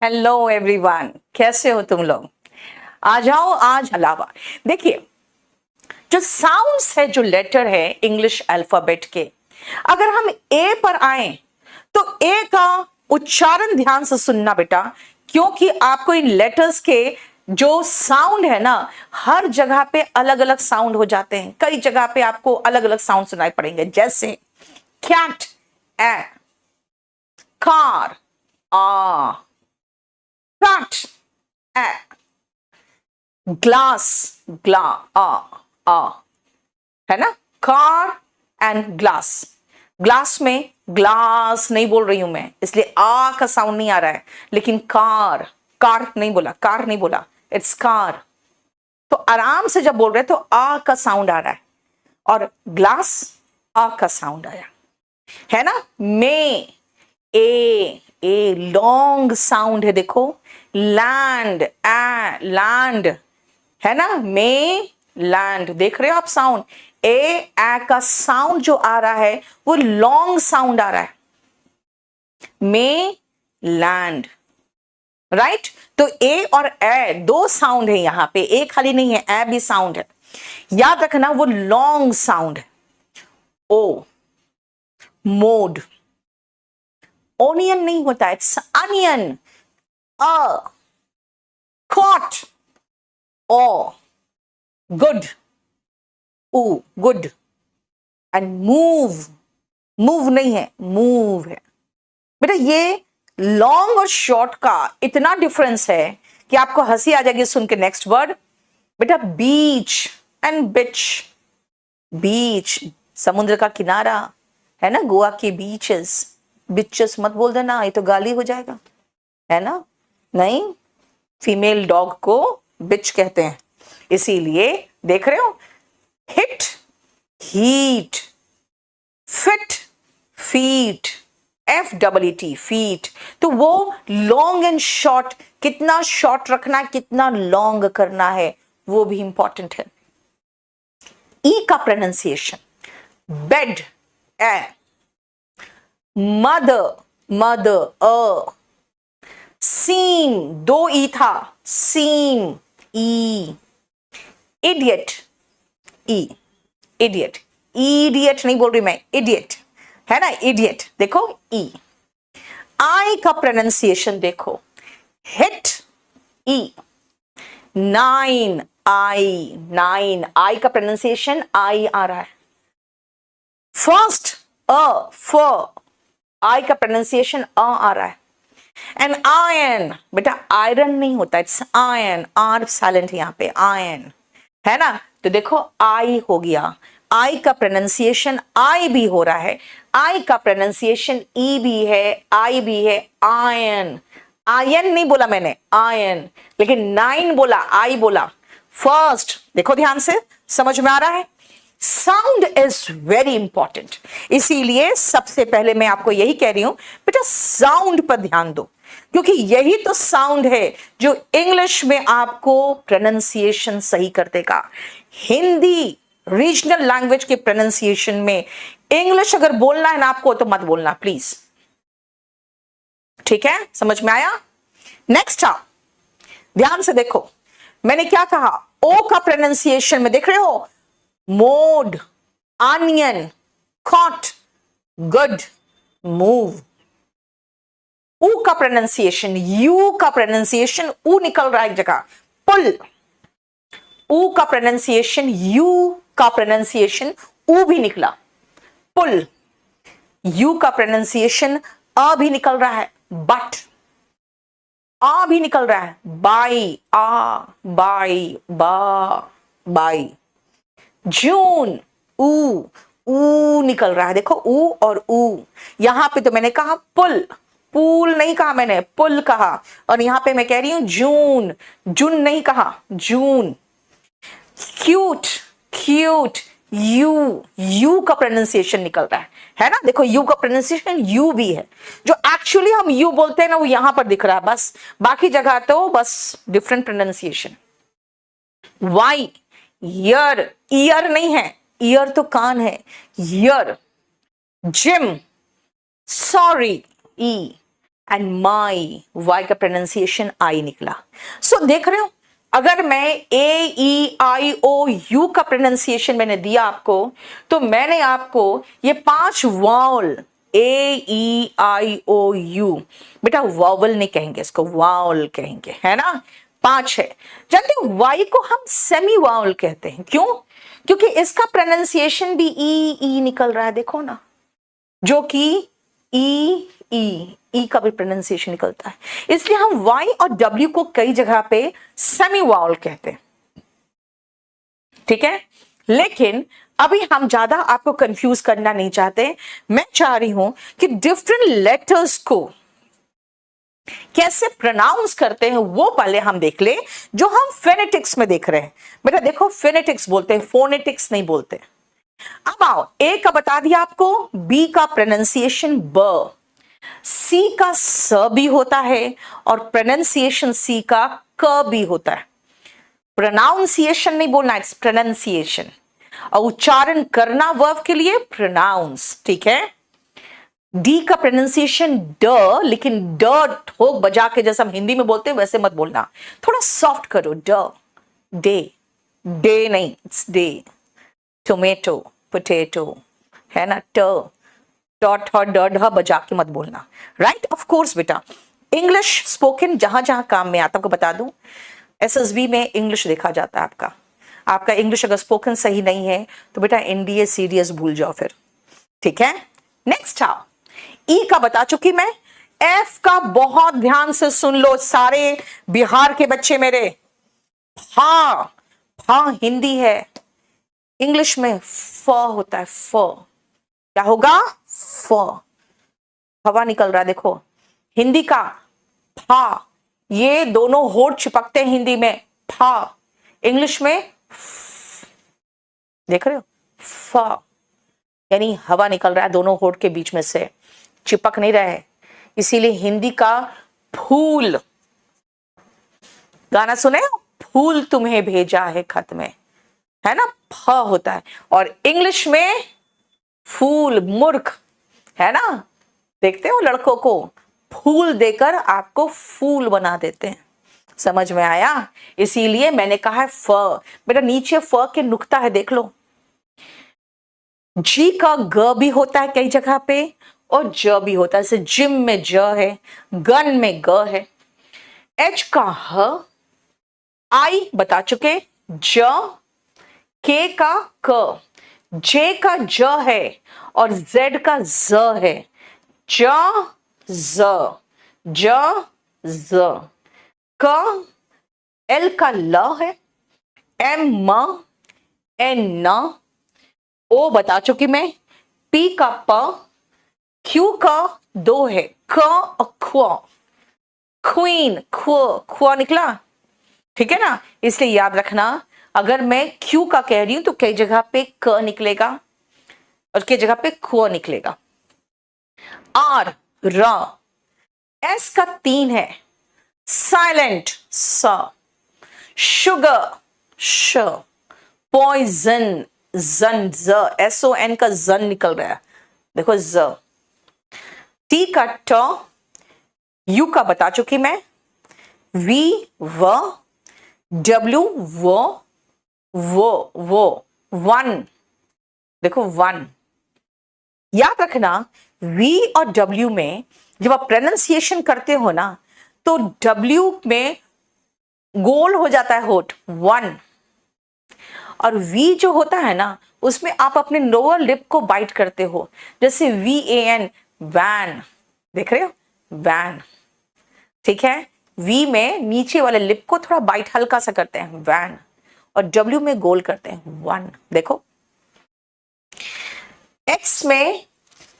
Hello everyone, कैसे हो तुम लोग। आ जाओ आज अलावा। देखिए, जो साउंड्स है, जो लेटर है इंग्लिश अल्फाबेट के, अगर हम ए पर आए तो ए का उच्चारण ध्यान से सुनना बेटा, क्योंकि आपको इन लेटर्स के जो साउंड है ना, हर जगह पे अलग अलग साउंड हो जाते हैं। कई जगह पे आपको अलग अलग साउंड सुनाई पड़ेंगे, जैसे कैट ए, कार आ, cat a, ग्लास ग्ला आ, है ना। Car and glass. ग्लास में ग्लास नहीं बोल रही हूं मैं, इसलिए आ का साउंड नहीं आ रहा है, लेकिन कार कार नहीं बोला, कार नहीं बोला, इट्स कार। तो आराम से जब बोल रहे तो आ का साउंड आ रहा है, और ग्लास आ का साउंड आया, है ना। में ए लॉन्ग साउंड है, देखो। लैंड ए, लैंड, है ना। में लैंड, देख रहे हो आप साउंड। ए का साउंड जो आ रहा है वो लॉन्ग साउंड आ रहा है, में लैंड, राइट। तो ए और ए दो साउंड है यहां पे, ए खाली नहीं है, ए भी साउंड है। याद रखना वो लॉन्ग साउंड है। ओ, मोड, ओनियन नहीं होता, इट्स अनियन। अ, कॉट, ओ, गुड, ऊ, गुड। एंड मूव, मूव नहीं है, मूव है बेटा। ये लॉन्ग और शॉर्ट का इतना डिफरेंस है कि आपको हंसी आ जाएगी सुन के। नेक्स्ट वर्ड बेटा, बीच एंड बिच। बीच, समुद्र का किनारा, है ना। गोवा के बीचेस, बिचेस मत बोल देना, ये तो गाली हो जाएगा, है ना। नहीं, फीमेल डॉग को बिच कहते हैं, इसीलिए देख रहे हो। Hit, heat, fit, feet, FEET, feet. तो वो लॉन्ग एंड शॉर्ट, कितना शॉर्ट रखना, कितना लॉन्ग करना है, वो भी इंपॉर्टेंट है। ई का प्रोनाउंसिएशन, बेड ए, मदर मदर अ, सीम, दो ई था, सीम ई, इडियट ई, इडियट, इडियट नहीं बोल रही मैं, इडियट, है ना, इडियट। देखो ई। आई का प्रोनाउंसिएशन देखो, हिट ई, नाइन आई, नाइन, आई का प्रोनाउंसिएशन आई आ रहा है। फर्स्ट फ, आई का प्रोनाउंसिएशन आ रहा है। एंड आयन बेटा, आयरन नहीं होता, इट्स आयन, आर साइलेंट यहां पे, आयन, है ना। तो देखो आई हो गया, आई का प्रोनाउंसिएशन आई भी हो रहा है, आई का प्रोनाउंसिएशन ई भी है, आई भी है। आयन, आयन नहीं बोला मैंने, आयन, लेकिन नाइन बोला, आई बोला। फर्स्ट देखो ध्यान से, समझ में आ रहा है। साउंड इज वेरी इंपॉर्टेंट, इसीलिए सबसे पहले मैं आपको यही कह रही हूं बेटा, साउंड पर ध्यान दो, क्योंकि यही तो साउंड है जो इंग्लिश में आपको प्रोनाउंसिएशन सही कर देगा। हिंदी रीजनल लैंग्वेज के प्रोनाउंसिएशन में इंग्लिश अगर बोलना है ना आपको, तो मत बोलना प्लीज, ठीक है, समझ में आया। नेक्स्ट आप ध्यान से देखो, मैंने क्या कहा। ओ का प्रोनाउंसिएशन में देख रहे हो, mode, onion, cot, good, move. ऊ का प्रोनाउंसिएशन, यू का प्रोनाउंसिएशन, ऊ निकल रहा है एक जगह, पुल। ऊ का प्रोनाउंसिएशन, यू का प्रोनाउंसिएशन, ऊ भी निकला, पुल। यू का प्रोनाउंसिएशन अ भी निकल रहा है, बट। आ भी निकल रहा है, बाई, आ, बाई, बा, बाई। जून, ऊ निकल रहा है, देखो ऊ और ऊ। यहां पे तो मैंने कहा पुल, पूल नहीं कहा मैंने, पुल कहा। और यहां पे मैं कह रही हूं जून, जून नहीं कहा, जून। क्यूट, क्यूट, यू का प्रोनाउंसिएशन निकल रहा है ना। देखो यू का प्रोनाउंसिएशन यू भी है, जो एक्चुअली हम यू बोलते हैं ना, वो यहां पर दिख रहा है बस, बाकी जगह तो बस different pronunciation. Y, year, ear नहीं है, ईयर तो कान है, year. Gym, sorry E, and my, Y का प्रोनाउंसिएशन आई निकला। सो देख रहे हो, अगर मैं ए ई आई ओ यू का प्रोनाउंसिएशन मैंने दिया आपको, तो मैंने आपको ये 5 vowel A E I O U, बेटा वावल नहीं कहेंगे, इसको वावल कहेंगे, है ना। 5 है। जानते हो वाई को हम सेमी वावल कहते हैं, क्यों? क्योंकि इसका प्रोनाउंसिएशन भी ई निकल रहा है, देखो ना, जो कि ई का भी प्रोनाउंसिएशन निकलता है, इसलिए हम वाई और डब्ल्यू को कई जगह पे सेमी वावल कहते हैं, ठीक है। लेकिन अभी हम ज्यादा आपको कंफ्यूज करना नहीं चाहते, मैं चाह रही हूं कि डिफरेंट लेटर्स को कैसे प्रोनाउंस करते हैं वो पहले हम देख ले, जो हम फेनेटिक्स में देख रहे हैं। बेटा देखो, फेनेटिक्स बोलते हैं, फोनेटिक्स नहीं बोलते। अब आओ, ए का बता दिया आपको, बी का प्रोनाउंसिएशन ब, सी का स भी होता है और प्रोनाउंसिएशन सी का क भी होता है। प्रोनाउंसिएशन नहीं बोलना, इट्स प्रोनाउंसिएशन, और उच्चारण करना वर्ब के लिए प्रोनाउंस, ठीक है। डी का प्रोनाउंसिएशन ड, लेकिन ड ठोक बजा के जैसे हम हिंदी में बोलते हैं वैसे मत बोलना, थोड़ा सॉफ्ट करो, ड, डे, डे नहीं, इट्स डे। टोमेटो, पोटैटो, है ना, ट, डॉट और ड बजा के मत बोलना, राइट। ऑफ कोर्स बेटा, इंग्लिश स्पोकन जहां जहां काम में आता, आपको बता दूं, एसएसबी में इंग्लिश देखा जाता है। आपका इंग्लिश अगर स्पोकन सही नहीं है तो बेटा एनडीए सीडीएस भूल जाओ फिर, ठीक है। नेक्स्ट आओ, ई का बता चुकी मैं। एफ का बहुत ध्यान से सुन लो सारे बिहार के बच्चे मेरे। फा, फा हिंदी है, इंग्लिश में फ होता है, फ, क्या होगा, फ, हवा निकल रहा है, देखो, हिंदी का फा, ये दोनों होठ चिपकते हैं हिंदी में, फा, इंग्लिश में देख रहे हो, फ, यानी हवा निकल रहा है दोनों होठ के बीच में से, चिपक नहीं रहा है, इसीलिए हिंदी का फूल, गाना सुने हो, फूल तुम्हें भेजा है खत में, है ना, फ होता है। और इंग्लिश में फूल, मूर्ख, है ना, देखते हो लड़कों को फूल देकर आपको फूल बना देते हैं, समझ में आया। इसीलिए मैंने कहा है फ, बेटा नीचे फ के नुक्ता है, देख लो। जी का ग भी होता है कई जगह पे, और ज भी होता है, जैसे जिम में ज है, गन में ग है। एच का ह, आई बता चुके, ज, के का क, जे का ज है और जेड का ज है, ज, ज, ज, ज, क, एल का ल है, एम, म, एन, न, ओ बता चुकी मैं, पी का प, क्यू का 2 है, क और ख्व, क्वीन, ख्व निकला, ठीक है ना। इसलिए याद रखना, अगर मैं क्यू का कह रही हूं तो कई जगह पे क निकलेगा और कई जगह पे ख्व निकलेगा। आर, र, एस का 3 है, साइलेंट, स, शुगर, श, पॉइजन, जन, ज, SON का जन निकल रहा है, देखो ज। टी का ट, यू का बता चुकी मैं, वी, व, डब्ल्यू, वो, वन, देखो वन। याद रखना, वी और डब्ल्यू में जब आप प्रोनाउंसिएशन करते हो ना, तो डब्ल्यू में गोल हो जाता है होठ, वन, और वी जो होता है ना, उसमें आप अपने लोअर लिप को बाइट करते हो, जैसे VAN, वैन, देख रहे हो, वैन, ठीक है। वी में नीचे वाले लिप को थोड़ा बाइट हल्का सा करते हैं, वैन, और डब्ल्यू में गोल करते हैं, वन, देखो। एक्स में,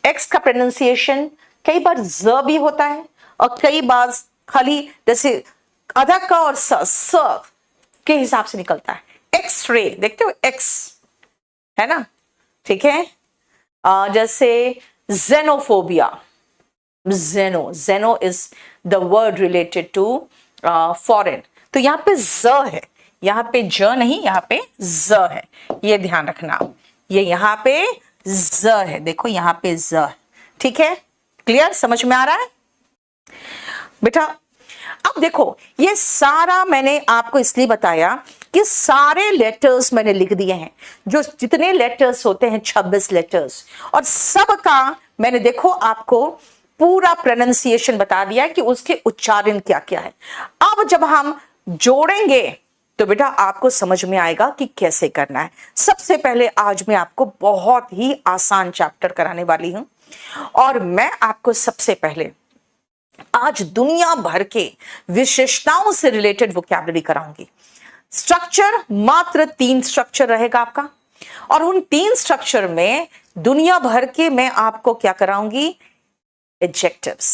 एक्स का प्रोनाउंसिएशन कई बार ज भी होता है और कई बार खाली जैसे आधा का और स के हिसाब से निकलता है। एक्स-रे, देखते हो, एक्स, है ना, ठीक है। जैसे xenophobia, xeno is the word related to foreign, तो यहाँ पे ज है, यहाँ पे ज नहीं, यहाँ पे ज है, ये ध्यान रखना, ये यहाँ पे ज है, देखो यहाँ पे ज है, ठीक है, क्लियर, समझ में आ रहा है। बेटा अब देखो, ये सारा मैंने आपको इसलिए बताया कि सारे लेटर्स मैंने लिख दिए हैं, जो जितने लेटर्स होते हैं 26 लेटर्स, और सबका मैंने देखो आपको पूरा प्रोनाउंसिएशन बता दिया है कि उसके उच्चारण क्या क्या है। अब जब हम जोड़ेंगे तो बेटा आपको समझ में आएगा कि कैसे करना है। सबसे पहले आज मैं आपको बहुत ही आसान चैप्टर कराने वाली हूं, और मैं आपको सबसे पहले आज दुनिया भर के विशेषताओं से रिलेटेड वोकैबुलरी कराऊंगी। स्ट्रक्चर मात्र 3 स्ट्रक्चर रहेगा आपका, और उन 3 स्ट्रक्चर में दुनिया भर के मैं आपको क्या कराऊंगी, एडजेक्टिव्स,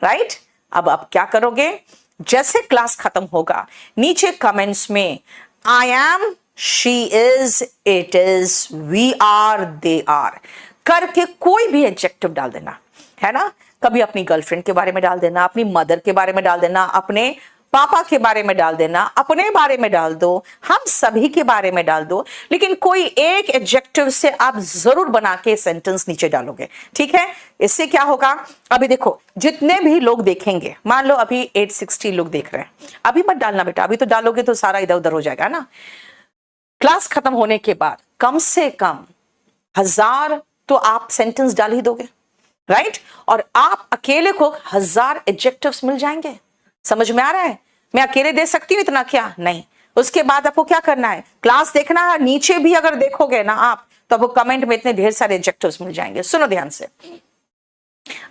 राइट। अब आप क्या करोगे, जैसे क्लास खत्म होगा नीचे कमेंट्स में I am, she is, it is, we are, they are करके कोई भी एडजेक्टिव डाल देना, है ना। कभी अपनी गर्लफ्रेंड के बारे में डाल देना, अपनी मदर के बारे में डाल देना, अपने पापा के बारे में डाल देना, अपने बारे में डाल दो, हम सभी के बारे में डाल दो, लेकिन कोई एक एडजेक्टिव से आप जरूर बना के सेंटेंस नीचे डालोगे, ठीक है। इससे क्या होगा, अभी देखो जितने भी लोग देखेंगे, मान लो अभी 860 लोग देख रहे हैं, अभी मत डालना बेटा, अभी तो डालोगे तो सारा इधर उधर हो जाएगा ना। क्लास खत्म होने के बाद कम से कम 1000 तो आप सेंटेंस डाल ही दोगे, राइट। और आप अकेले को 1000 एडजेक्टिव्स मिल जाएंगे। समझ में आ रहा है, मैं अकेले दे सकती हूं इतना, क्या नहीं। उसके बाद आपको क्या करना है, क्लास देखना है, नीचे भी अगर देखोगे ना आप तो आपको कमेंट में इतने ढेर सारे एडजेक्टिव्स मिल जाएंगे। सुनो ध्यान से।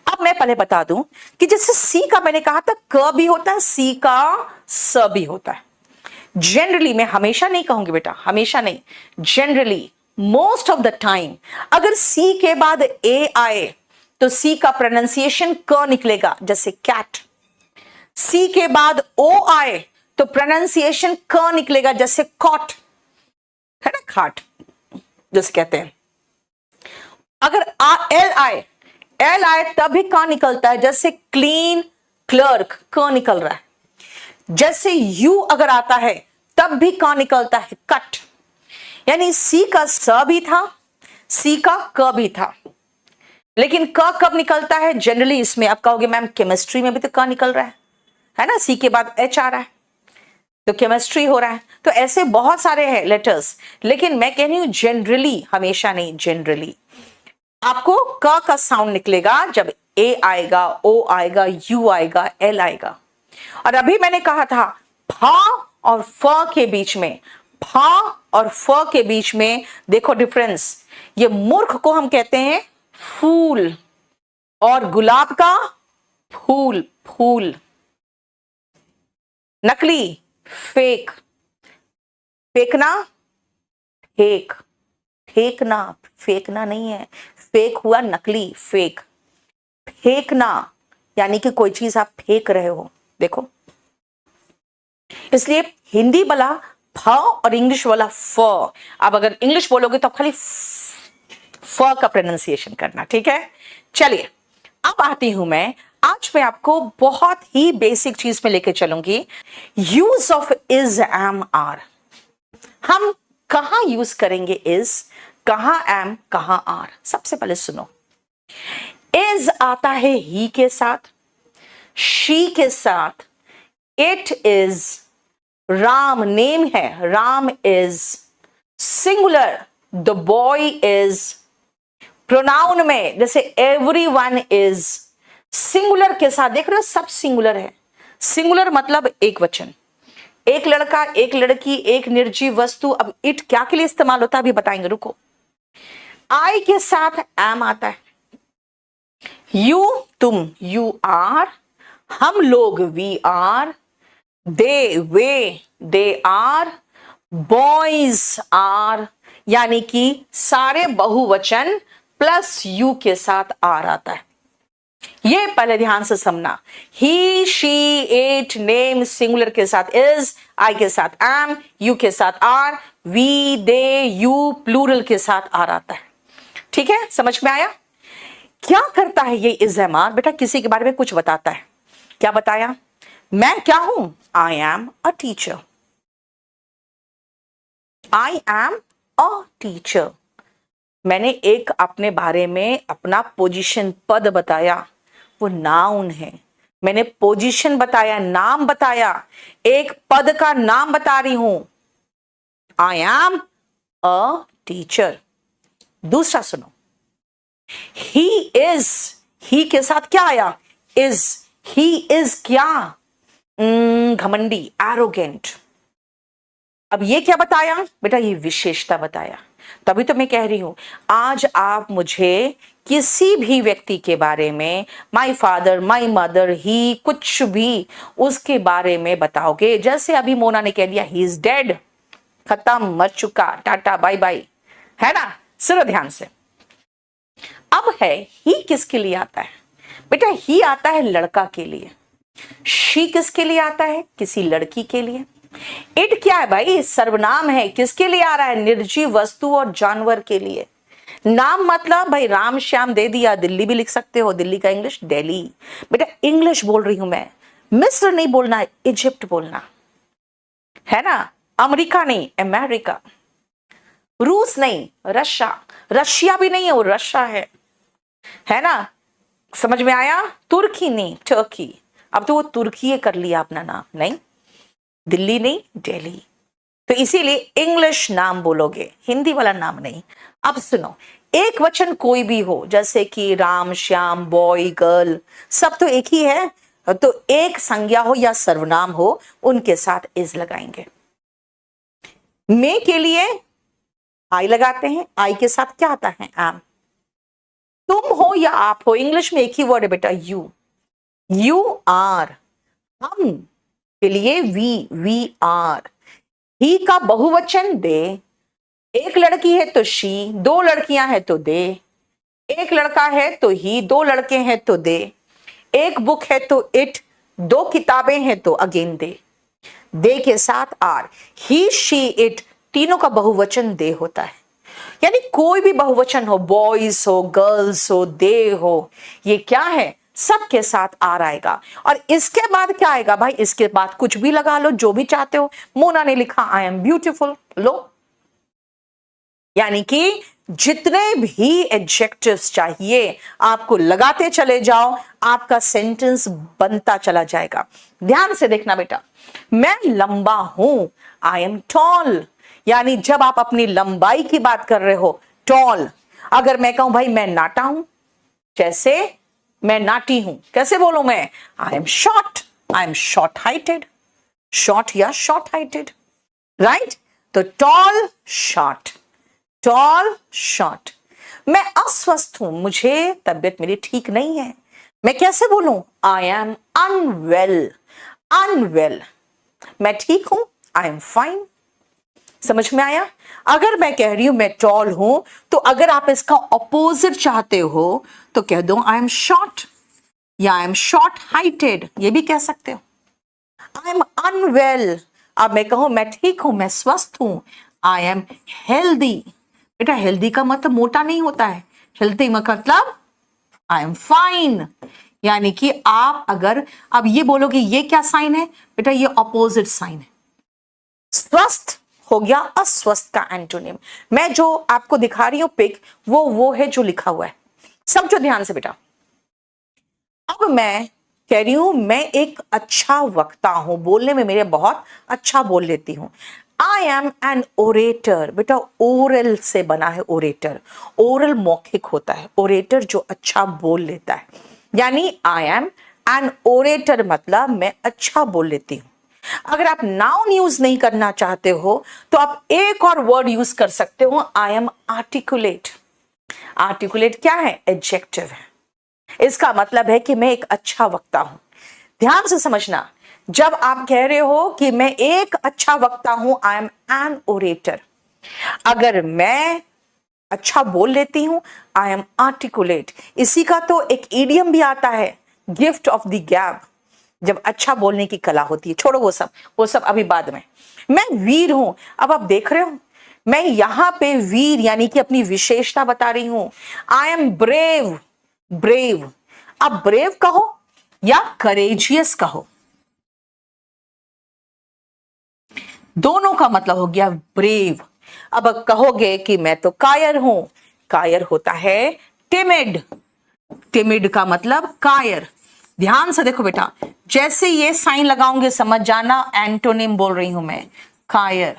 अब मैं पहले बता दूं कि जैसे सी का मैंने कहा था क भी होता है, सी का स भी होता है। जनरली, मैं हमेशा नहीं कहूंगी बेटा, हमेशा नहीं, generally most of the time अगर सी के बाद ए आए तो सी का प्रोनाउंसिएशन क निकलेगा, जैसे कैट। सी के बाद ओ आए तो प्रोनाउंसिएशन क निकलेगा, जैसे कॉट, है ना, खाट जैसे कहते हैं। अगर एल आए तब भी क निकलता है, जैसे क्लीन, क्लर्क, क निकल रहा है। जैसे यू अगर आता है तब भी क निकलता है, कट। यानी सी का स भी था, सी का क भी था, लेकिन क कब निकलता है जनरली, इसमें आप कहोगे मैम केमिस्ट्री में भी तो क निकल रहा है ना, सी के बाद एच आ रहा है तो केमिस्ट्री हो रहा है। तो ऐसे बहुत सारे हैं लेटर्स, लेकिन मैं कह रही हूं जनरली, हमेशा नहीं, जनरली आपको क का साउंड निकलेगा जब ए आएगा, ओ आएगा, यू आएगा, एल आएगा। और अभी मैंने कहा था फा और फ के बीच में, फा और फ के बीच में देखो डिफरेंस। ये मूर्ख को हम कहते हैं फूल, और गुलाब का फूल, फूल। नकली फेक, फेकना फेक, फेकना, फेकना नहीं है, फेक हुआ नकली, फेक। फेकना यानी कि कोई चीज आप फेंक रहे हो, देखो। इसलिए हिंदी वाला फ और इंग्लिश वाला फ, अब अगर इंग्लिश बोलोगे तो खाली फ का प्रोनाउंसिएशन करना, ठीक है। चलिए अब आती हूं मैं, आज मैं आपको बहुत ही बेसिक चीज में लेके चलूंगी, use of is, am, are. हम कहां यूज करेंगे इज, कहां एम, कहां आर। सबसे पहले सुनो, इज आता है ही के साथ, शी के साथ, इट इज, राम नेम है, Ram is, singular the boy is, pronoun में जैसे एवरीवन इज, सिंगुलर के साथ देख रहे हो सब सिंगुलर है। सिंगुलर मतलब एक वचन, एक लड़का, एक लड़की, एक निर्जीव वस्तु। अब इट क्या के लिए इस्तेमाल होता है अभी बताएंगे, रुको। आई के साथ एम आता है, यू तुम, यू आर, हम लोग we are, they way they are, boys are, यानी कि सारे बहुवचन प्लस यू के साथ आर आता है। ये पहले ध्यान से समझना, ही, शी, इट, नेम सिंगुलर के साथ इज, आई के साथ एम, यू के साथ are, we, they, you plural के साथ आर आता है, ठीक है। समझ में आया? क्या करता है ये इज, एम, आर? बेटा किसी के बारे में कुछ बताता है। क्या बताया? मैं क्या हूं? I am a teacher, I am a teacher. मैंने एक अपने बारे में अपना पोजीशन, पद बताया, वो नाउन है। मैंने पोजीशन बताया, नाम बताया, एक पद का नाम बता रही हूं। I am a teacher. दूसरा सुनो, ही इज, ही के साथ क्या आया? इज। ही इज क्या? घमंडी, एरोगेंट। अब ये क्या बताया बेटा? ये विशेषता बताया। तभी तो मैं कह रही हूं, आज आप मुझे किसी भी व्यक्ति के बारे में, माई फादर, माई मदर, ही, कुछ भी उसके बारे में बताओगे, जैसे अभी मोना ने कह दिया ही इज डेड, खत्म, मर चुका, टाटा बाय बाय, है ना? सुनो ध्यान से। अब है ही किसके लिए आता है बेटा? ही आता है लड़का के लिए। शी किसके लिए आता है? किसी लड़की के लिए। इट क्या है भाई? सर्वनाम है। किसके लिए आ रहा है? निर्जीव वस्तु और जानवर के लिए। नाम मतलब भाई राम श्याम दे दिया, दिल्ली भी लिख सकते हो। दिल्ली का इंग्लिश दिल्ली। बेटा इंग्लिश बोल रही हूं मैं, मिस्र नहीं बोलना है, इजिप्ट बोलना है ना। अमेरिका नहीं, अमेरिका। रूस नहीं, रशिया। रशिया भी नहीं है, वो रशिया है ना। समझ में आया? तुर्की नहीं, टर्की। अब तो वो तुर्की कर लिया अपना नाम, नहीं दिल्ली नहीं, दिल्ली। तो इसीलिए इंग्लिश नाम बोलोगे, हिंदी वाला नाम नहीं। अब सुनो, एक वचन कोई भी हो, जैसे कि राम श्याम, बॉय, गर्ल, सब तो एक ही है। तो एक संज्ञा हो या सर्वनाम हो, उनके साथ इज लगाएंगे। मे के लिए आई लगाते हैं। आई के साथ क्या आता है? एम। तुम हो या आप हो, इंग्लिश में एक ही वर्ड है बेटा, यू। You are. हम के लिए वी आर। ही का बहुवचन दे। एक लड़की है तो शी, दो लड़कियां हैं तो दे। एक लड़का है तो ही, दो लड़के हैं तो दे। एक बुक है तो इट, दो किताबें हैं तो अगेन दे के साथ आर। ही, शी, इट, तीनों का बहुवचन दे होता है। यानी कोई भी बहुवचन हो, बॉयज हो, गर्ल्स हो, दे हो, ये क्या है? सबके साथ आर आएगा। और इसके बाद क्या आएगा भाई? इसके बाद कुछ भी लगा लो, जो भी चाहते हो। मोना ने लिखा आई एम ब्यूटीफुल, लो। यानी कि जितने भी एडजेक्टिव्स चाहिए आपको लगाते चले जाओ, आपका सेंटेंस बनता चला जाएगा। ध्यान से देखना बेटा, मैं लंबा हूं, आई एम टॉल। यानी जब आप अपनी लंबाई की बात कर रहे हो, टॉल। अगर मैं कहूं भाई मैं नाटा हूं, जैसे मैं नाटी हूं, कैसे बोलूं मैं? I am short, I am short heighted. Short या शॉर्ट हाइटेड, राइट? तो टॉल, शॉर्ट, टॉल, शॉर्ट। मैं अस्वस्थ हूं, मुझे तबियत मेरी ठीक नहीं है, मैं कैसे बोलूं? I am unwell, unwell. मैं ठीक हूं, आई एम फाइन। समझ में आया? अगर मैं कह रही हूं मैं टॉल हूं, तो अगर आप इसका ऑपोजिट चाहते हो तो कह दो आई एम शॉर्ट या आई एम शॉर्ट हाइटेड, ये भी कह सकते हो। आई एम अनवेल, अब मैं कहूं मैं ठीक हूं, मैं स्वस्थ हूं, आई एम हेल्दी। बेटा हेल्दी का मतलब मोटा नहीं होता है, हेल्दी मतलब आई एम फाइन। यानी कि आप अगर अब ये बोलोगे ये क्या साइन है बेटा? ये ऑपोजिट साइन है। स्वस्थ हो गया अस्वस्थ का एंटोनिम। मैं जो आपको दिखा रही हूं पिक, वो है जो लिखा हुआ है। समझो ध्यान से बेटा। अब मैं कह रही हूं मैं एक अच्छा वक्ता हूं, बोलने में मेरे बहुत अच्छा बोल लेती हूं। I am an orator. बेटा ओरल से बना है ओरेटर। ओरल मौखिक होता है, ओरेटर जो अच्छा बोल लेता है। यानी आई एम एन ओरेटर मतलब मैं अच्छा बोल लेती हूं। अगर आप नाउन यूज नहीं करना चाहते हो तो आप एक और वर्ड यूज कर सकते हो, आई एम आर्टिकुलेट। आर्टिकुलेट क्या है? एडजेक्टिव है। इसका मतलब है कि मैं एक अच्छा वक्ता हूं। ध्यान से समझना, जब आप कह रहे हो कि मैं एक अच्छा वक्ता हूं, आई एम एन ओरेटर। अगर मैं अच्छा बोल लेती हूं, आई एम आर्टिकुलेट। इसी का तो एक इडियम भी आता है, गिफ्ट ऑफ द गैब, जब अच्छा बोलने की कला होती है। छोड़ो वो सब अभी बाद में। मैं वीर हूं। अब आप देख रहे हो मैं यहां पे वीर यानी कि अपनी विशेषता बता रही हूं। I M brave, brave. अब ब्रेव कहो या करेजियस कहो, दोनों का मतलब हो गया ब्रेव। अब कहोगे कि मैं तो कायर हूं, कायर होता है टिमिड। टिमिड का मतलब कायर। ध्यान से देखो बेटा, जैसे ये साइन लगाऊंगे समझ जाना एंटोनिम बोल रही हूं मैं, कायर,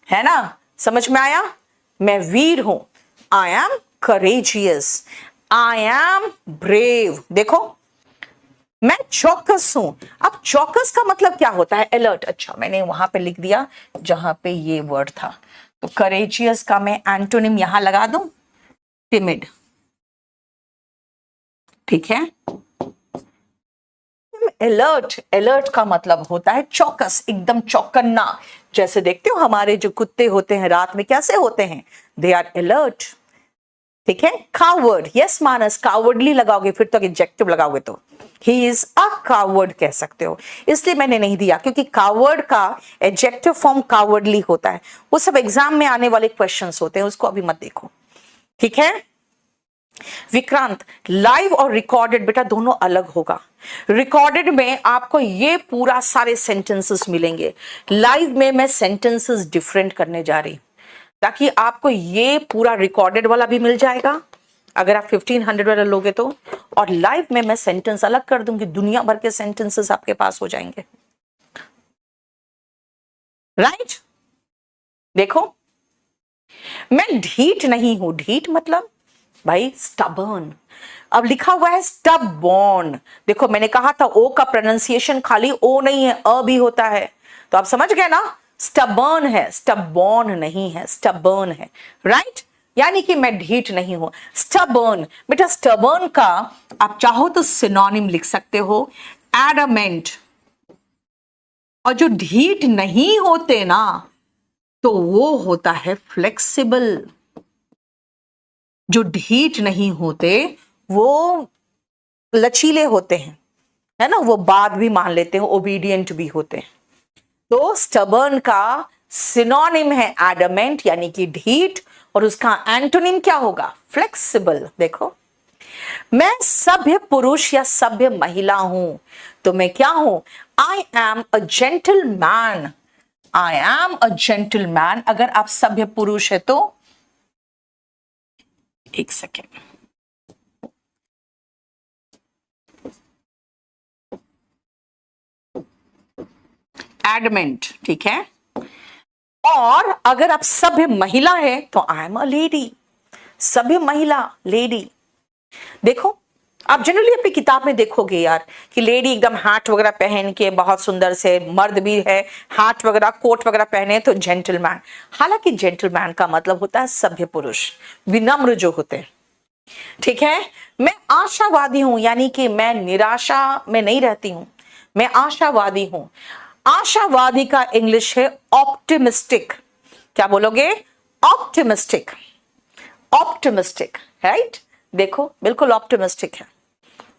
है ना, समझ में आया? मैं वीर हूं, I M courageous, I am brave. देखो मैं चौकस हूं। अब चौकस का मतलब क्या होता है? अलर्ट। अच्छा मैंने वहां पे लिख दिया जहां पे ये वर्ड था, तो करेजियस का मैं एंटोनिम यहां लगा दूं, टिमिड। ठीक है, अलर्ट, अलर्ट का मतलब होता है चौकस, एकदम चौकन्ना। जैसे देखते हो हमारे जो कुत्ते होते हैं रात में कैसे होते हैं, दे आर अलर्ट। ठीक है, कावर्ड, यस मानस, कावर्डली लगाओगे फिर तो एडजेक्टिव लगाओगे तो ही इज अ कावर्ड कह सकते हो, इसलिए मैंने नहीं दिया क्योंकि कावर्ड का एडजेक्टिव फॉर्म कावर्डली होता है। वो सब एग्जाम में आने वाले क्वेश्चंस होते हैं, उसको अभी मत देखो। ठीक है विक्रांत, लाइव और रिकॉर्डेड बेटा दोनों अलग होगा। रिकॉर्डेड में आपको ये पूरा सारे सेंटेंसेस मिलेंगे, लाइव में मैं सेंटेंसेस डिफरेंट करने जा रही हूं ताकि आपको ये पूरा रिकॉर्डेड वाला भी मिल जाएगा अगर आप 1500 वाला लोगे तो, और लाइव में मैं सेंटेंस अलग कर दूंगी, दुनिया भर के सेंटेंसेस आपके पास हो जाएंगे। राइट देखो मैं ढीठ नहीं हूं, ढीठ मतलब भाई स्टबर्न। अब लिखा हुआ है स्टबबॉर्न, देखो मैंने कहा था ओ का प्रोनाउंसिएशन खाली ओ नहीं है, अ भी होता है, तो आप समझ गए ना, स्टबर्न है, स्टबबॉर्न नहीं है, स्टबर्न है। राइट यानी कि मैं ढीठ नहीं हूं, स्टबर्न। बेटा स्टबर्न का आप चाहो तो सिनोनिम लिख सकते हो एडमेंट, और जो ढीठ नहीं होते ना तो वो होता है फ्लेक्सिबल। जो ढीठ नहीं होते वो लचीले होते हैं, है ना, वो बात भी मान लेते हैं, ओबीडियंट भी होते हैं। तो स्टबर्न का सिनोनिम है एडमेंट यानी कि ढीठ, और उसका एंटोनिम क्या होगा? फ्लेक्सिबल। देखो मैं सभ्य पुरुष या सभ्य महिला हूं, तो मैं क्या हूं? I am a gentleman, I am a gentleman. अगर आप सभ्य पुरुष है तो एक सेकेंड, एडमेंट, ठीक है, और अगर आप सभ्य महिला है तो आई एम अ लेडी, सभ्य महिला, लेडी। देखो आप जनरली अपनी किताब में देखोगे यार कि लेडी एकदम हैट वगैरह पहन के बहुत सुंदर से, मर्द भी है हैट वगैरह कोट वगैरह पहने तो जेंटलमैन। हालांकि जेंटलमैन का मतलब होता है सभ्य पुरुष, विनम्र जो होते हैं। ठीक है, मैं आशावादी हूं यानी कि मैं निराशा में नहीं रहती हूं, मैं आशावादी हूं। आशावादी का इंग्लिश है ऑप्टिमिस्टिक। क्या बोलोगे? Optimistic, optimistic. राइट देखो बिल्कुल ऑप्टिमिस्टिक है।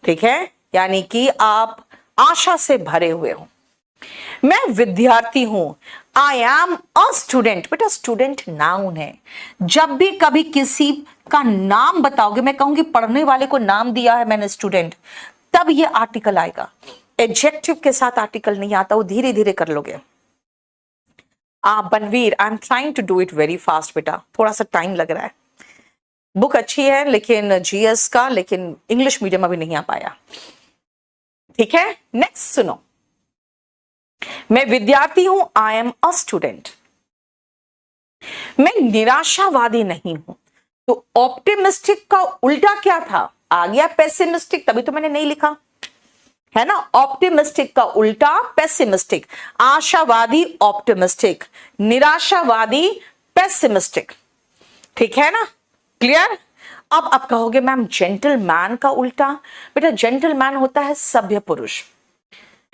ठीक है, यानी कि आप आशा से भरे हुए हो। मैं विद्यार्थी हूं, आई एम अ स्टूडेंट। बेटा स्टूडेंट नाउन है, जब भी कभी किसी का नाम बताओगे, मैं कहूंगी पढ़ने वाले को नाम दिया है मैंने स्टूडेंट, तब ये आर्टिकल आएगा। एडजेक्टिव के साथ आर्टिकल नहीं आता, वो धीरे धीरे कर लोगे। Banveer, I am trying to do it very fast बेटा, थोड़ा सा टाइम लग रहा है। बुक अच्छी है लेकिन जीएस का, लेकिन इंग्लिश मीडियम अभी नहीं आ पाया। ठीक है नेक्स्ट सुनो, मैं विद्यार्थी हूं, आई एम अ स्टूडेंट। मैं निराशावादी नहीं हूं, तो ऑप्टिमिस्टिक का उल्टा क्या था? आ गया पेसिमिस्टिक, तभी तो मैंने नहीं लिखा, है ना। ऑप्टिमिस्टिक का उल्टा पेसिमिस्टिक, आशावादी ऑप्टिमिस्टिक, निराशावादी पेसिमिस्टिक। ठीक है ना, क्लियर। अब आप कहोगे मैम जेंटलमैन का उल्टा? बेटा जेंटलमैन होता है सभ्य पुरुष,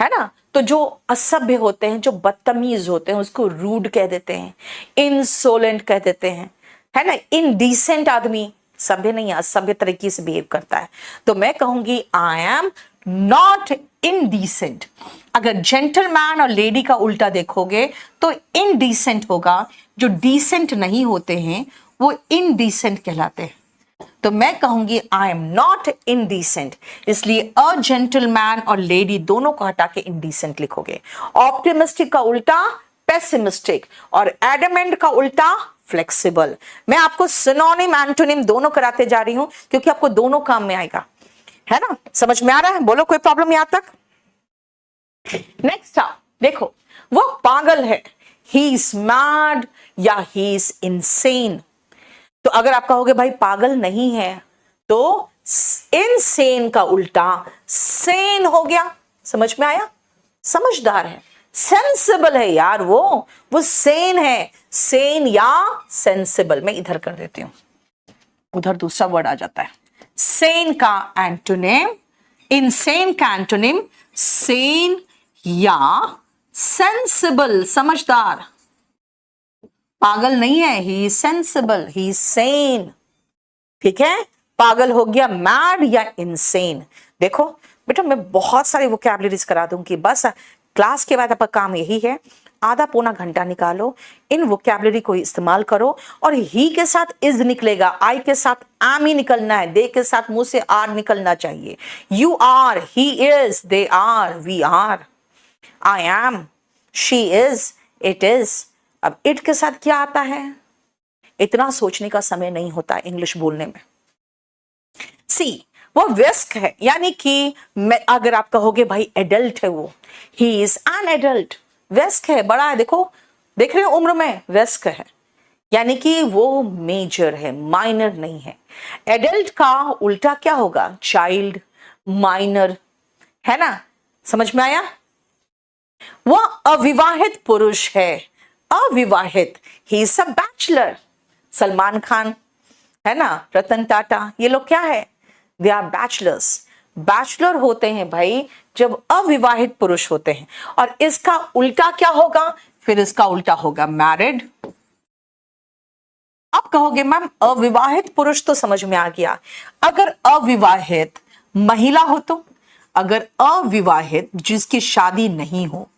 है ना, तो जो असभ्य होते हैं, जो बदतमीज होते हैं उसको रूड कह देते हैं, इंसोलेंट कह देते हैं, है ना। इनडिसेंट आदमी सभ्य नहीं, असभ्य तरीके से बिहेव करता है, तो मैं कहूंगी आई एम नॉट इनडिसेंट। अगर जेंटलमैन और लेडी का उल्टा देखोगे तो इनडिसेंट होगा, जो डिसेंट नहीं होते हैं वो इनडिसेंट कहलाते हैं, तो मैं कहूंगी आई एम नॉट इनडिसेंट, इसलिए अ जेंटलमैन और लेडी दोनों को हटा के इनडिसेंट लिखोगे। ऑप्टिमिस्टिक का उल्टा पेसिमिस्टिक, और एडमेंट का उल्टा फ्लेक्सिबल। मैं आपको सिनोनिम एंटोनिम दोनों कराते जा रही हूं क्योंकि आपको दोनों काम में आएगा, है ना, समझ में आ रहा है? बोलो कोई प्रॉब्लम यहां तक? नेक्स्ट आप देखो, वो पागल है, ही इज मैड या ही इज इनसेन। तो अगर आप कहोगे भाई पागल नहीं है, तो इनसेन का उल्टा सेन हो गया। समझ में आया? समझदार है, सेंसिबल है यार, वो सेन है। सेन या सेंसिबल, मैं इधर कर देती हूं, उधर दूसरा वर्ड आ जाता है। सेन का एंटोनिम, इनसेन का एंटोनिम सेन या सेंसिबल, समझदार। पागल नहीं है, he is sensible, he is Sen. ठीक है, पागल हो गया मैड या इनसेन। देखो बेटा, मैं बहुत सारे वोकैबुलरीज करा दूंगी, बस क्लास के बाद आपका काम यही है, आधा पौना घंटा निकालो, इन वोकैबुलरी को इस्तेमाल करो। और ही के साथ इज निकलेगा, आई के साथ एम ही निकलना है, दे के साथ मुंह से आर निकलना चाहिए। You are, he is, they are, we are, I am, she is, it is. अब इट के साथ क्या आता है, इतना सोचने का समय नहीं होता इंग्लिश बोलने में। सी, वो व्यस्क है, यानी कि अगर आप कहोगे भाई एडल्ट है वो, ही इज एन एडल्ट, व्यस्क है, बड़ा है, देखो देख रहे हो उम्र में, व्यस्क है, यानी कि वो मेजर है, माइनर नहीं है। एडल्ट का उल्टा क्या होगा, चाइल्ड, माइनर, है ना, समझ में आया? वो अविवाहित पुरुष है, अविवाहित, he is a bachelor. Salman Khan, है ना, रतन टाटा, ये लोग क्या है, दे आर बैचलर्स। बैचलर होते हैं भाई जब अविवाहित पुरुष होते हैं। और इसका उल्टा क्या होगा, फिर इसका उल्टा होगा मैरिड। आप कहोगे मैम अविवाहित पुरुष तो समझ में आ गया, अगर अविवाहित महिला हो तो, अगर अविवाहित जिसकी शादी नहीं हो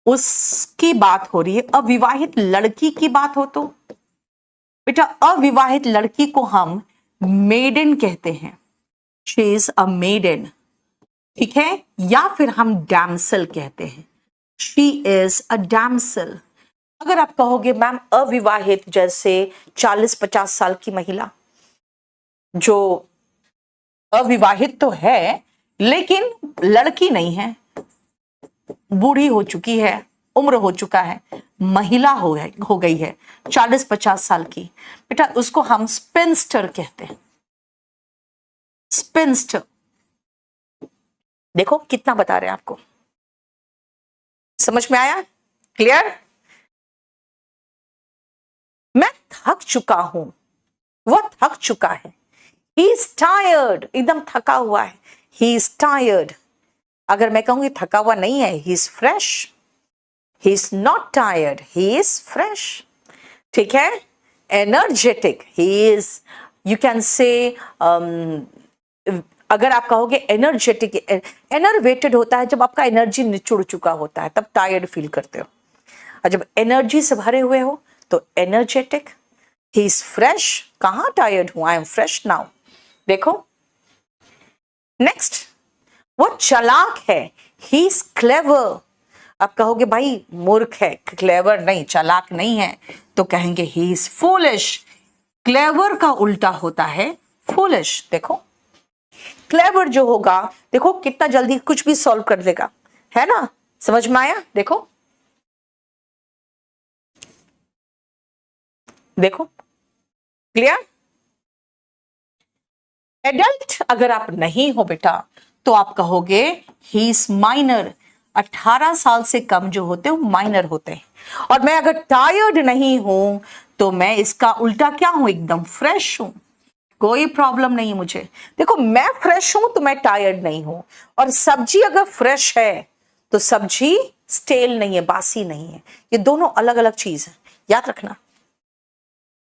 उसकी बात हो रही है, अविवाहित लड़की की बात हो तो बेटा अविवाहित लड़की को हम मेडन कहते हैं, शी इज अ मेडन। ठीक है, या फिर हम डैमसल कहते हैं, शी इज अ डैमसल। अगर आप कहोगे मैम अविवाहित जैसे 40-50 साल की महिला, जो अविवाहित तो है लेकिन लड़की नहीं है, बूढ़ी हो चुकी है, उम्र हो चुका है, महिला हो गई है 40-50 साल की, बेटा उसको हम स्पिंस्टर कहते हैं, स्पिंस्टर। देखो कितना बता रहे हैं आपको, समझ में आया? क्लियर? मैं थक चुका हूं, वह थक चुका है, ही इज टायर्ड, एकदम थका हुआ है, ही इज टायर्ड। अगर मैं कहूंगी थका हुआ नहीं है, he is fresh, he is not tired, he is fresh. ठीक है, energetic, he is, you can say, अगर आप कहोगे एनर्जेटिक, एनर्वेटेड होता है जब आपका एनर्जी निचुड़ चुका होता है, तब टायर्ड फील करते हो। और जब एनर्जी से भरे हुए हो तो एनर्जेटिक। ही इज फ्रेश, कहां टायर्ड हूं, आई एम फ्रेश नाउ। देखो नेक्स्ट, वो चालाक है, ही इज क्लेवर। आप कहोगे भाई मूर्ख है, क्लेवर नहीं, चालाक नहीं है, तो कहेंगे ही इज फूलिश। क्लेवर का उल्टा होता है फूलिश। देखो क्लेवर जो होगा, देखो कितना जल्दी कुछ भी सॉल्व कर देगा, है ना, समझ में आया? देखो देखो क्लियर? एडल्ट अगर आप नहीं हो बेटा तो आप कहोगे ही इज माइनर। 18 साल से कम जो होते हैं वो माइनर होते हैं। और मैं अगर टायर्ड नहीं हूं तो मैं इसका उल्टा क्या हूं, एकदम फ्रेश हूं, कोई प्रॉब्लम नहीं है मुझे। देखो मैं फ्रेश हूं तो मैं टायर्ड नहीं हूं। और सब्जी अगर फ्रेश है तो सब्जी स्टेल नहीं है, बासी नहीं है, ये दोनों अलग अलग चीज है, याद रखना।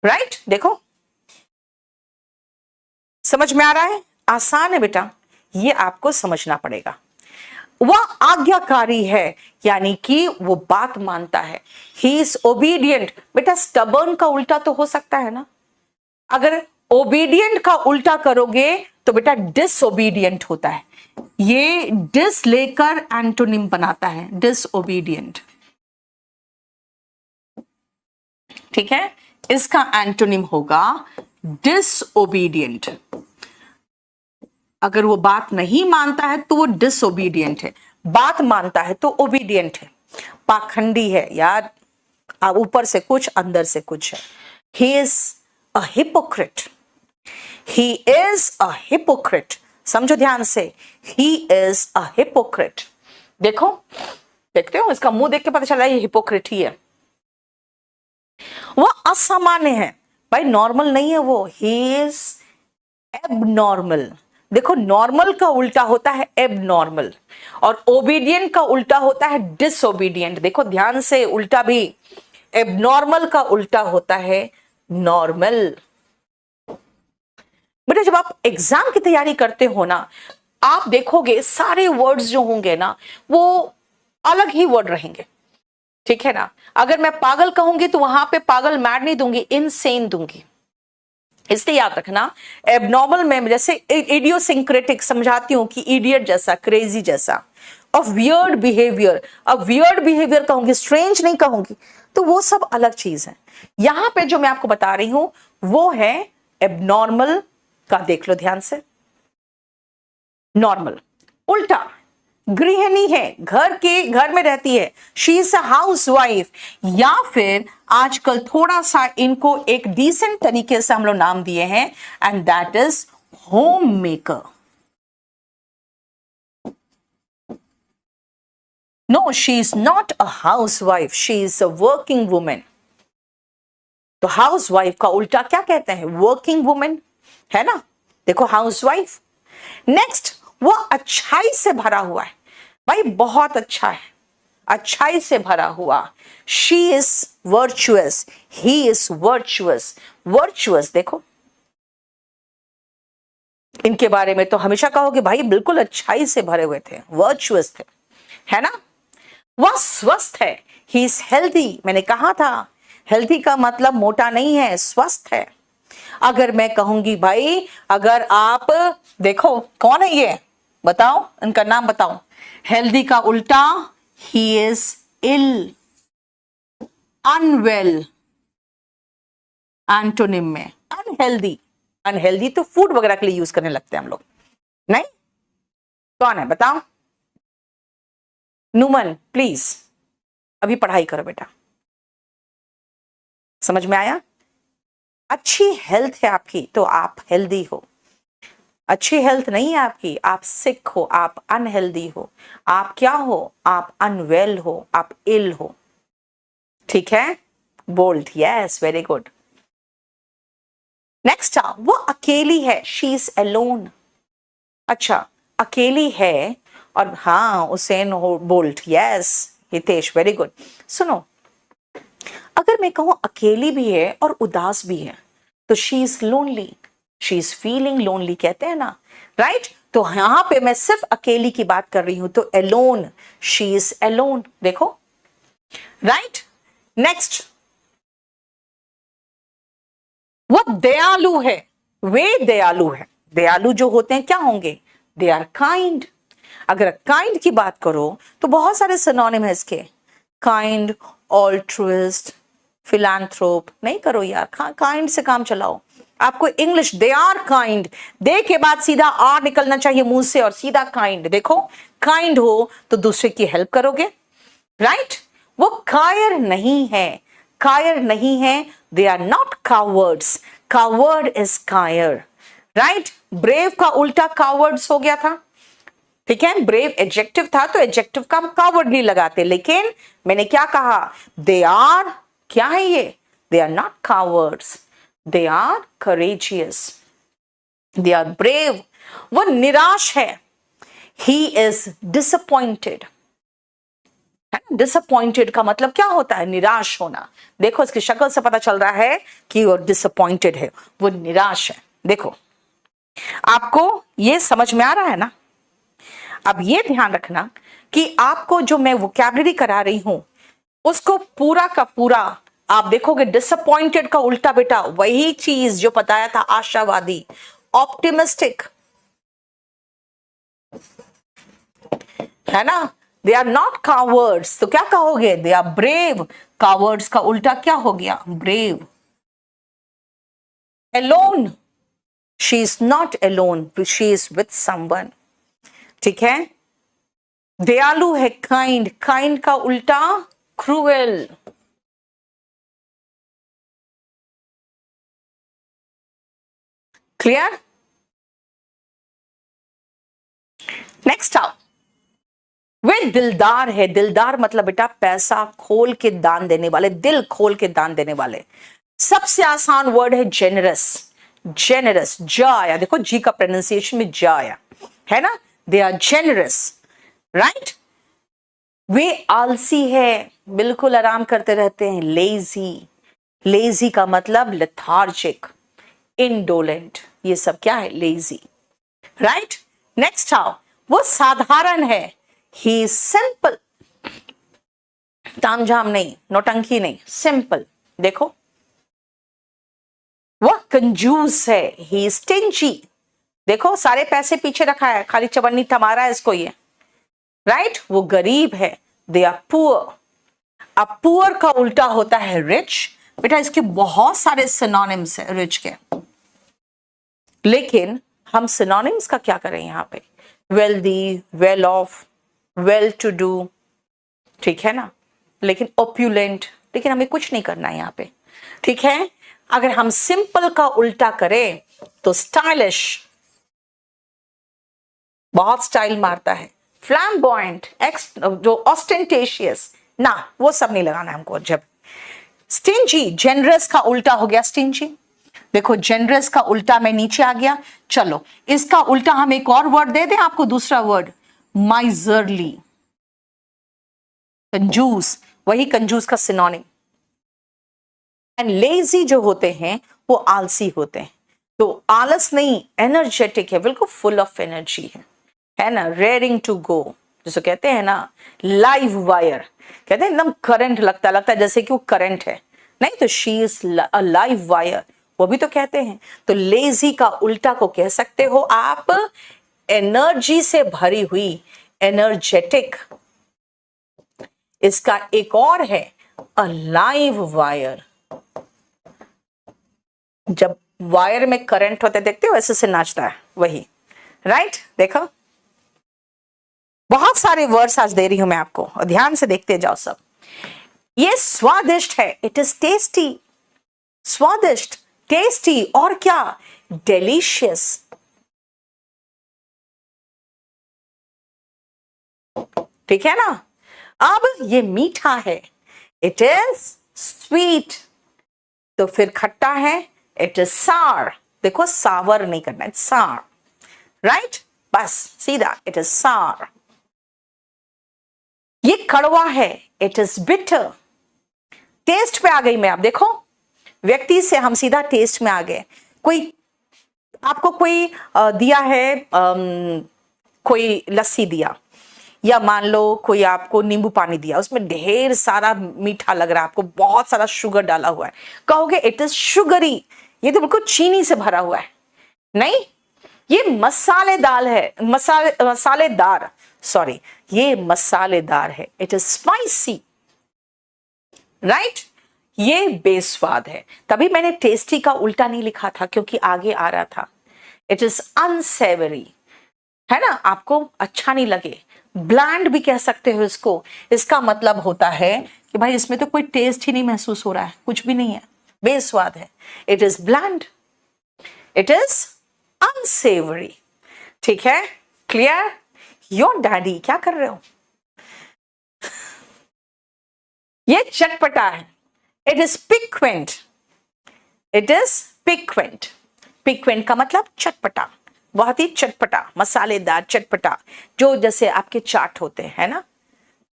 राइट? देखो समझ में आ रहा है? आसान है बेटा, ये आपको समझना पड़ेगा। वह आज्ञाकारी है, यानी कि वो बात मानता है। He is obedient. बेटा स्टबर्न का उल्टा तो हो सकता है ना, अगर ओबीडियंट का उल्टा करोगे तो बेटा डिसओबीडियंट होता है। ये डिस लेकर एंटोनिम बनाता है, डिसओबीडियंट। ठीक है, इसका एंटोनिम होगा डिसओबीडियंट। अगर वो बात नहीं मानता है तो वो डिसोबीडियंट है, बात मानता है तो ओबीडियंट है, पाखंडी है यार, ऊपर से कुछ अंदर से कुछ है। He is a hypocrite, he is a hypocrite, समझो ध्यान से, ही इज अ हिपोक्रेट। देखो, देखते हो इसका मुंह देख के पता चला ये हिपोक्रेट ही है। वो असामान्य है भाई, नॉर्मल नहीं है वो, ही इज एबनॉर्मल। देखो नॉर्मल का उल्टा होता है एबनॉर्मल, और ओबीडियंट का उल्टा होता है डिसोबीडियंट। देखो ध्यान से, उल्टा भी, एबनॉर्मल का उल्टा होता है नॉर्मल। बेटा जब आप एग्जाम की तैयारी करते हो ना, आप देखोगे सारे वर्ड्स जो होंगे ना वो अलग ही वर्ड रहेंगे, ठीक है ना। अगर मैं पागल कहूंगी तो वहां पे पागल मैड नहीं दूंगी, इनसेन दूंगी। इसलिए याद रखना, एबनॉर्मल में जैसे इडियोसिंक्रेटिक समझाती हूं कि इडियट जैसा, क्रेजी जैसा, और वियर्ड बिहेवियर, अब वियर्ड बिहेवियर कहूंगी, स्ट्रेंज नहीं कहूंगी, तो वो सब अलग चीज है। यहां पे जो मैं आपको बता रही हूं वो है एबनॉर्मल का, देख लो ध्यान से, नॉर्मल। उल्टा, गृहिणी है, घर में रहती है, she is a house wife, या फिर आजकल थोड़ा सा इनको एक डिसेंट तरीके से हम लोग नाम दिए हैं, and that is home maker. No, she is not a housewife, she is a working women. तो हाउस वाइफ का उल्टा क्या कहते हैं? वर्किंग वुमेन, है ना। देखो हाउस वाइफ। नेक्स्ट, वो अच्छाई से भरा हुआ है, भाई बहुत अच्छा है, अच्छाई से भरा हुआ। She is virtuous, he is virtuous. Virtuous देखो, इनके बारे में तो हमेशा कहोगे भाई बिल्कुल अच्छाई से भरे हुए थे, वर्चुअस थे, है ना। वह स्वस्थ है, ही इज हेल्दी। मैंने कहा था हेल्दी का मतलब मोटा नहीं है, स्वस्थ है। अगर मैं कहूंगी भाई, अगर आप देखो कौन है ये, बताओ इनका नाम बताओ। हेल्दी का उल्टा he is ill, unwell. Antonym में अनहेल्दी, अनहेल्दी तो फूड वगैरह के लिए यूज करने लगते हैं हम लोग, नहीं। कौन है बताओ? नुमन प्लीज, अभी पढ़ाई करो बेटा, समझ में आया? अच्छी हेल्थ है आपकी तो आप हेल्दी हो, अच्छी हेल्थ नहीं है आपकी, आप सिक हो, आप अनहेल्दी हो, आप क्या हो? आप अनवेल हो, आप इल हो, ठीक है। Bold, yes very good. Next, वो अकेली है, शी इज अलोन। अच्छा, अकेली है, और हाँ उसेन हो, bold, yes Hitesh very good. सुनो, अगर मैं कहूं अकेली भी है और उदास भी है तो she is lonely, she is feeling lonely कहते हैं ना, राइट। तो यहां पे मैं सिर्फ अकेली की बात कर रही हूं, तो एलोन, शी इज एलोन, देखो, राइट। नेक्स्ट, वो दयालु है, वे दयालु है। दयालु जो होते हैं क्या होंगे? They are kind. अगर काइंड की बात करो तो बहुत सारे सिनोनिम है इसके, काइंड, ऑल्ट्रुइस्ट, फिलैंथ्रोप। नहीं करो यार, काइंड से काम चलाओ। आपको इंग्लिश, दे आर काइंड, दे के बाद सीधा आर निकलना चाहिए मुंह से और सीधा काइंड। देखो काइंड हो तो दूसरे की हेल्प करोगे, राइट। वो कायर नहीं है, कायर नहीं है, they are not cowards, coward is कायर, राइट। ब्रेव का उल्टा कावर्ड्स हो गया था, ठीक है। ब्रेव एडजेक्टिव था तो एडजेक्टिव का हम कावर्ड नहीं लगाते, लेकिन मैंने क्या कहा? दे आर, क्या है ये? They are not cowards, they are courageous, they are brave. वो निराश है, ही इज डिसअपॉइंटेड। डिसअपॉइंटेड का मतलब क्या होता है? निराश होना। देखो इसकी शक्ल से पता चल रहा है कि वो डिसअपॉइंटेड है, वो निराश है। देखो आपको ये समझ में आ रहा है ना? अब ये ध्यान रखना कि आपको जो मैं वोकैबुलरी करा रही हूं उसको पूरा का पूरा आप देखोगे। डिसअपॉइंटेड का उल्टा बेटा वही चीज जो बताया था, आशावादी, ऑप्टिमिस्टिक, है ना। दे आर नॉट कावर्ड्स तो क्या कहोगे? दे आर ब्रेव। कावर्ड्स का उल्टा क्या हो गया? Brave. Alone, she is not alone, she is with someone. ठीक है। दयालु है काइंड, काइंड का उल्टा क्रूएल। क्लियर? नेक्स्ट आओ, वे दिलदार है। दिलदार मतलब बेटा पैसा खोल के दान देने वाले, दिल खोल के दान देने वाले। सबसे आसान वर्ड है जेनरस। जेनरस, ज आया, देखो जी का प्रोनाउंसिएशन में ज आया है ना। They are generous, right. वे आलसी है, बिल्कुल आराम करते रहते हैं। लेजी, लेजी का मतलब लेथार्जिक, इंडोलेंट, ये सब क्या है? Lazy, right. नेक्स्ट आओ, वो साधारण है। ही सिंपल, तामझाम नहीं, नौटंकी नहीं, सिंपल। देखो, वह कंजूस है। ही स्टिंजी, देखो सारे पैसे पीछे रखा है, खाली चवन्नी थमा रहा है इसको ये, राइट। वो गरीब है। They are poor. अब पुअर का उल्टा होता है रिच। बेटा इसके बहुत सारे सिनोनिम्स है रिच के, लेकिन हम सिनोनिम्स का क्या करें यहाँ पे? Wealthy, well off, well to do, ठीक है ना, लेकिन ओप्यूलेंट, लेकिन हमें कुछ नहीं करना है यहाँ पे। ठीक है। अगर हम सिंपल का उल्टा करें तो स्टाइलिश, बहुत स्टाइल मारता है। फ्लैम्बॉयंट, एक्स जो ऑस्टेंटेशियस, ना वो सब नहीं लगाना है हमको। जब स्टिंजी, जेनरस का उल्टा हो गया स्टिंजी। देखो जेनरस का उल्टा में नीचे आ गया। चलो इसका उल्टा हम एक और वर्ड दे दें आपको, दूसरा वर्ड माइजरली, कंजूस, वही कंजूस का सिनोनिम। एंड लेजी जो होते हैं वो आलसी होते हैं। तो आलस नहीं, एनर्जेटिक है, बिल्कुल फुल ऑफ एनर्जी है ना। रेयरिंग टू गो, जिसको कहते हैं ना लाइव वायर, कहते हैं एकदम करंट लगता है जैसे कि वो करंट है, नहीं तो she is a live wire, वो भी तो कहते हैं। तो लेजी का उल्टा को कह सकते हो आप एनर्जी से भरी हुई, एनर्जेटिक। इसका एक और है अ लाइव वायर। जब वायर में करंट होते देखते हो ऐसे से नाचता है, वही, राइट। देखो बहुत सारे वर्ड्स आज दे रही हूं मैं आपको, और ध्यान से देखते जाओ सब। ये स्वादिष्ट है, इट इज टेस्टी। स्वादिष्ट, टेस्टी, और क्या? डिलीशियस। ठीक है ना। अब ये मीठा है, इट इज स्वीट। तो फिर खट्टा है, इट इज सार। देखो सावर नहीं करना, इट्स सार, राइट। बस सीधा, इट इज सार। ये कड़वा है, इट इज बिटर। टेस्ट पे आ गई मैं। आप देखो व्यक्ति से हम सीधा टेस्ट में आ गए। कोई आपको कोई दिया है, कोई लस्सी दिया, या मान लो कोई आपको नींबू पानी दिया, उसमें ढेर सारा मीठा लग रहा है आपको, बहुत सारा शुगर डाला हुआ है, कहोगे इट इज शुगरी, ये तो बिल्कुल चीनी से भरा हुआ है। नहीं, ये मसालेदार है, मसालेदार, सॉरी, ये मसालेदार है, इट इज स्पाइसी, राइट। ये बेस्वाद है। तभी मैंने टेस्टी का उल्टा नहीं लिखा था, क्योंकि आगे आ रहा था इट इज अनसेवरी, है ना, आपको अच्छा नहीं लगे। ब्लैंड भी कह सकते हो इसको। इसका मतलब होता है कि भाई इसमें तो कोई टेस्ट ही नहीं महसूस हो रहा है, कुछ भी नहीं है, बेस्वाद है। It is bland, it is unsavoury. ठीक है, क्लियर? योर डैडी क्या कर रहे हो? ये चटपटा है, इट इज पिक्वेंट, इट इज पिक्वेंट। पिक्वेंट का मतलब चटपटा, बहुत ही चटपटा, मसालेदार, चटपटा, जो जैसे आपके चाट होते हैं ना,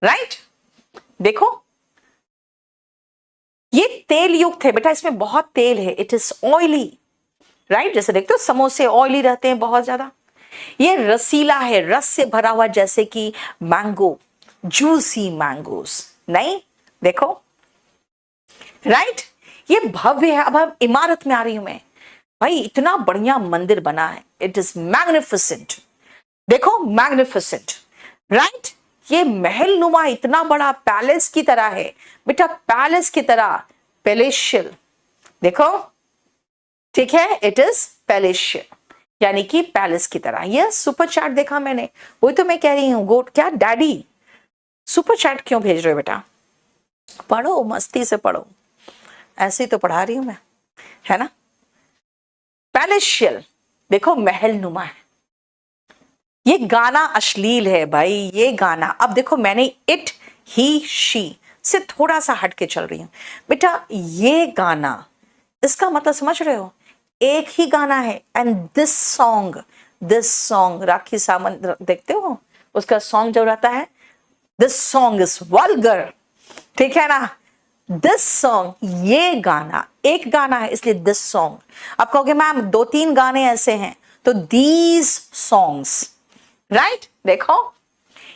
राइट। देखो ये तेल युक्त है बेटा, इसमें बहुत तेल है, इट इज ऑयली, राइट। जैसे देखते हो समोसे ऑयली रहते हैं बहुत ज्यादा। ये रसीला है, रस से भरा हुआ, जैसे कि मैंगो, जूसी मैंगोस, नहीं, देखो, राइट। ये भव्य है। अब हम इमारत में आ रही हूं मैं, भाई इतना बढ़िया मंदिर बना है, इट इज मैग्निफिसेंट। देखो मैग्निफिसेंट, राइट। ये महल नुमा इतना बड़ा पैलेस की तरह है बेटा, पैलेस की तरह, पैलेशियल, देखो, ठीक है, इट इज पैलेशियल, यानी कि पैलेस की तरह। ये सुपर चैट देखा मैंने, वही तो मैं कह रही हूँ। गोट क्या डैडी सुपर चैट क्यों भेज रहे हो बेटा? पढ़ो, मस्ती से पढ़ो, ऐसे ही तो पढ़ा रही हूं मैं, है ना। पैलेशियल देखो महल नुमा है। ये गाना अश्लील है भाई, ये गाना। अब देखो मैंने इट, ही, शी से थोड़ा सा हट के चल रही हूं बेटा। ये गाना, इसका मतलब समझ रहे हो, एक ही गाना है। And this song Rakhi Sawant देखते हो उसका सॉन्ग जो रहता है, दिस सॉन्ग इज वल्गर, ठीक है ना। दिस सॉन्ग, ये गाना एक गाना है इसलिए दिस सॉन्ग। आप कहोगे मैम 2-3 गाने ऐसे हैं, तो दीज सॉन्ग्स, राइट। देखो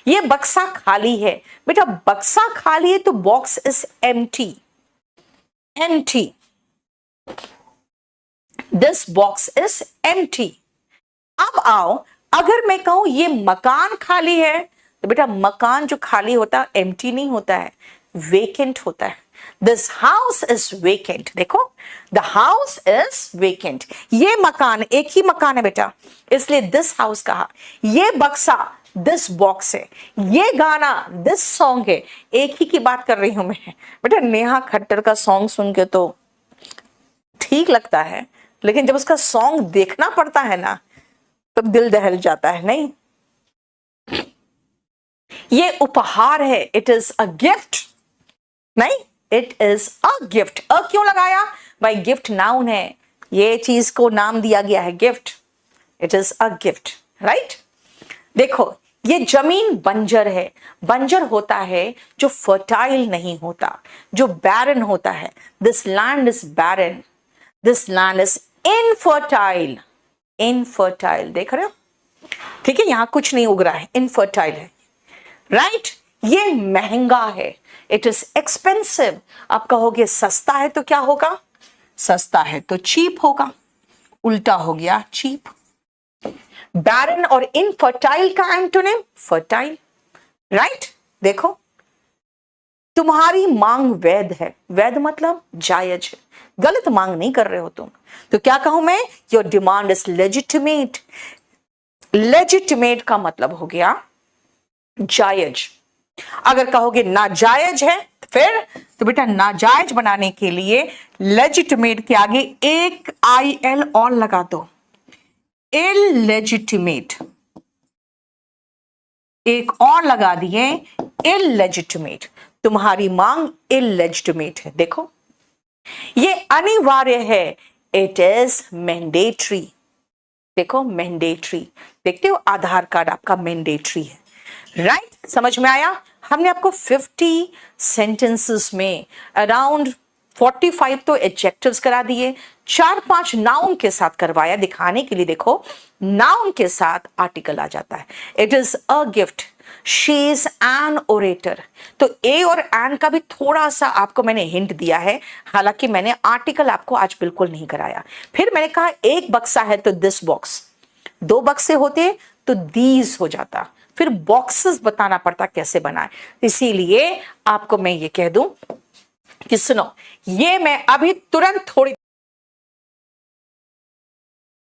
ये बक्सा खाली है बेटा, बक्सा खाली है तो box is empty, this box is empty. अब आओ, अगर मैं कहूं ये मकान खाली है, तो बेटा मकान जो खाली होता है एम्प्टी नहीं होता है, वेकेंट होता है। दिस हाउस इज वेकेंट, देखो द हाउस इज वेकेंट। ये मकान एक ही मकान है बेटा, इसलिए दिस हाउस कहा। ये बक्सा दिस बॉक्स है, ये गाना दिस सॉन्ग है। एक ही की बात कर रही हूं मैं बेटा। नेहा खट्टर का सॉन्ग सुन के तो ठीक लगता है, लेकिन जब उसका सॉन्ग देखना पड़ता है ना, तब दिल दहल जाता है। नहीं, ये उपहार है, इट इज अ गिफ्ट। नहीं, इट इज अ गिफ्ट। अ क्यों लगाया भाई? गिफ्ट नाउन है, ये चीज को नाम दिया गया है gift. It is a gift, right. देखो ये जमीन बंजर है। बंजर होता है जो फर्टाइल नहीं होता, जो बैरन होता है। This land is barren, this land is infertile. Infertile देख रहे हो, ठीक है, यहां कुछ नहीं उग रहा है, इनफर्टाइल है, राइट। ये महंगा है, इट इज एक्सपेंसिव। आप कहोगे सस्ता है तो क्या होगा? सस्ता है तो चीप होगा, उल्टा हो गया चीप। बैरन और इनफर्टाइल का एंटोनिम फर्टाइल, राइट। देखो तुम्हारी मांग वैध है, वैध मतलब जायज है, गलत मांग नहीं कर रहे हो तुम। तो क्या कहूं मैं? Your demand is legitimate. Legitimate का मतलब हो गया जायज। अगर कहोगे नाजायज है फिर, तो बेटा नाजायज बनाने के लिए लेजिटिमेट के आगे एक IL और लगा दो। इलेजिटिमेट एक और लगा दिए, इलेजिटिमेट। तुम्हारी मांग इलेजिटिमेट है। देखो ये अनिवार्य है, इट इज मैंडेटरी। देखो मैंडेटरी, देखते हो आधार कार्ड आपका मैंडेटरी है, राइट। समझ में आया? हमने आपको 50 सेंटेंसेस में अराउंड 45 तो एडजेक्टिव्स करा दिए, 4-5 नाउन के साथ करवाया दिखाने के लिए। देखो नाउन के साथ आर्टिकल आ जाता है। It is a gift, she is an orator. तो ए और एन का भी थोड़ा सा आपको मैंने हिंट दिया है, हालांकि मैंने आर्टिकल आपको आज बिल्कुल नहीं कराया। फिर मैंने कहा एक बक्सा है तो दिस बॉक्स, 2 बक्से होते तो दीज हो जाता, फिर बॉक्सेस बताना पड़ता कैसे बनाए। इसीलिए आपको मैं ये कह दूं कि सुनो, ये मैं अभी तुरंत थोड़ी